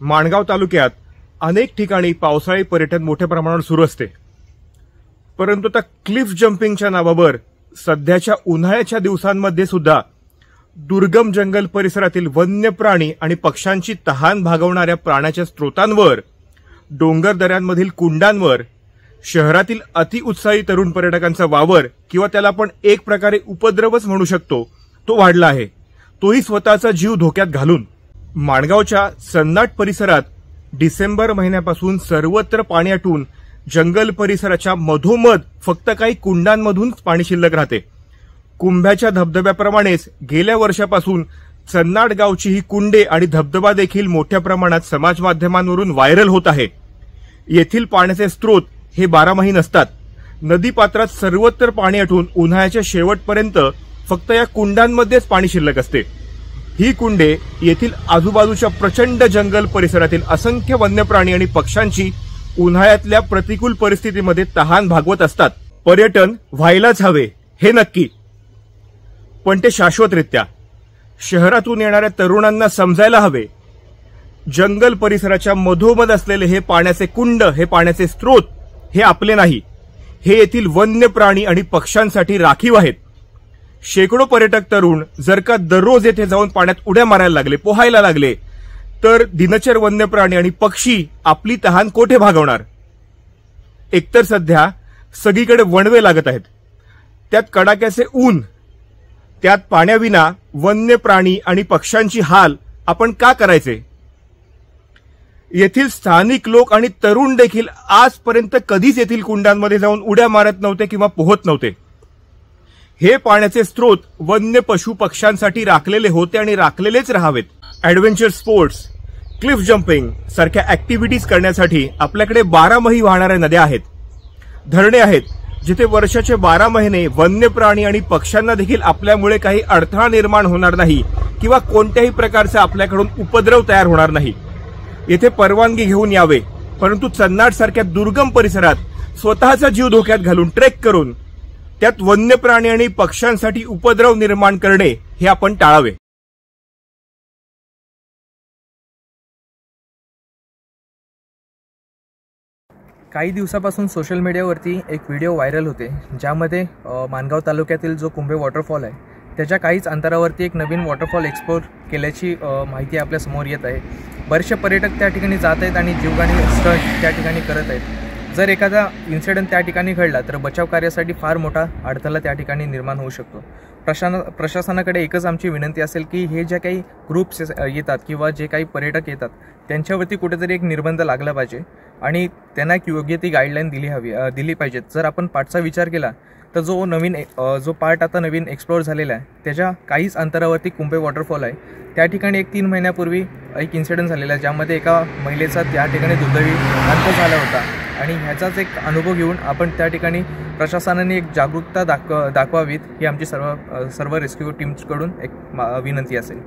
माणगाव तालुक्यात अनेक ठिकाणी पावसाळी पर्यटन मोठ्या प्रमाणावर सुरू असते, परंतु त्या क्लिफ जम्पिंगच्या नावावर सध्याच्या उन्हाळ्याच्या दिवसांमध्ये सुद्धा दुर्गम जंगल परिसरातील वन्य प्राणी आणि पक्ष्यांची तहान भागवणाऱ्या प्राण्याच्या स्रोतांवर, डोंगर दऱ्यांमधील कुंडांवर शहरातील अतिउत्साही तरुण पर्यटकांचा वावर किंवा त्याला आपण एक प्रकारे उपद्रवच म्हणू शकतो तो वाढला आहे, तोही स्वतःचा जीव धोक्यात घालून। माणगावच्या सन्नाट परिसरात डिसेंबर महिन्यापासून सर्वत्र पाणी आटून जंगल परिसराच्या मधोमध फक्त काही कुंडांमधून पाणी शिल्लक राहते। कुंभ्याच्या धबधब्याप्रमाणेच गेल्या वर्षापासून सन्नाट गावची ही कुंडे आणि धबधबा देखील मोठ्या प्रमाणात समाज माध्यमांवरून व्हायरल होत आहे। येथील पाण्याचे स्रोत हे बारामाही नसतात। नदीपात्रात सर्वत्र पाणी आटून उन्हाळ्याच्या शेवटपर्यंत फक्त या कुंडांमध्येच पाणी शिल्लक असते। ही कुंडे येथील आजूबाजूच्या प्रचंड जंगल परिसरातील असंख्य वन्य प्राणी आणि पक्ष्यांची उन्हाळ्यातल्या प्रतिकूल परिस्थितीमध्ये तहान भागवत असतात। पर्यटन व्हायलाच हवे हे नक्की, पण ते शाश्वतरित्या। शहरातून येणाऱ्या तरुणांना समजायला हवे, जंगल परिसराच्या मधोमध असलेले हे पाण्याचे कुंड, हे पाण्याचे स्रोत हे आपले नाही, हे येथील वन्य प्राणी आणि पक्ष्यांसाठी राखीव आहेत। शेकडो पर्यटक तरुण जर का दररोज येथे जाऊन पाण्यात उड्या मारायला लागले, पोहायला लागले, तर दिनचर वन्य प्राणी आणि पक्षी आपली तहान कोठे भागवणार? एकतर सध्या सगळीकडे वणवे लागत आहेत, त्यात कडाक्याचे ऊन, त्यात पाण्याविना वन्य प्राणी आणि पक्ष्यांची हाल आपण का करायचे? येथील स्थानिक लोक आणि तरुण देखील आजपर्यंत कधीच येथील कुंडांमध्ये जाऊन उड्या मारत नव्हते किंवा पोहत नव्हते। हे पाण्याचे स्रोत वन्य पशु पक्ष्यांसाठी राखलेले होते आणि राखलेलेच राहावेत। ॲडव्हेंचर स्पोर्ट्स, क्लिफ जम्पिंग सारख्या ऍक्टिव्हिटीज करण्यासाठी आपल्याकडे बारामाही वाहणाऱ्या नद्या आहेत, धरणे आहेत, जिथे वर्षाचे 12 महिने वन्य प्राणी आणि पक्ष्यांना देखील आपल्यामुळे काही अडथळा निर्माण होणार नाही किंवा कोणत्याही प्रकारचा आपल्याकडून उपद्रव तयार होणार नाही। येथे परवानगी घेऊन यावे, परंतु सन्नाट सारख्या दुर्गम परिसरात स्वतःचा जीव धोक्यात घालून ट्रेक करून त्यात वन्य प्राणी आणि पक्ष्यांसाठी उपद्रव निर्माण करणे हे आपण टाळावे। काही दिवसापासून सोशल मीडियावरती एक व्हिडिओ व्हायरल होते, ज्यामध्ये माणगाव तालुक्यातील जो कुंभे वॉटरफॉल आहे त्याच्या काहीच अंतरावरती एक नवीन वॉटरफॉल एक्सप्लोर केल्याची माहिती आपल्या समोर येत आहे। बरेचसे पर्यटक त्या ठिकाणी जात आहेत आणि जीवघेणी स्टंट त्या ठिकाणी करत आहेत। जर एखादा इन्सिडेंट त्या ठिकाणी घडला तर बचाव कार्यासाठी फार मोठा अडथळा त्या ठिकाणी निर्माण होऊ शकतो। प्रशासनाकडे एकच आमची विनंती असेल की हे जे काही ग्रुप्स येतात किंवा जे काही पर्यटक येतात त्यांच्यावरती कुठेतरी एक निर्बंध लागला पाहिजे आणि त्यांना योग्य ती गाईडलाईन दिली पाहिजेत। जर आपण पार्टचा विचार केला तर जो पार्ट आता नवीन एक्सप्लोर झालेला आहे त्याच्या काहीच अंतरावरती कुंभे वॉटरफॉल आहे। त्या ठिकाणी एक 3 महिन्यापूर्वी एक इन्सिडेंट झालेला आहे, ज्यामध्ये एका महिलेचा त्या ठिकाणी दुर्दैवी अंत झाला होता आणि ह्याचाच एक अनुभव घेऊन आपण त्या ठिकाणी प्रशासनाने एक जागरूकता दाखवावीत ही आमची सर्व रेस्क्यू टीम्सकडून एक विनंती असेल।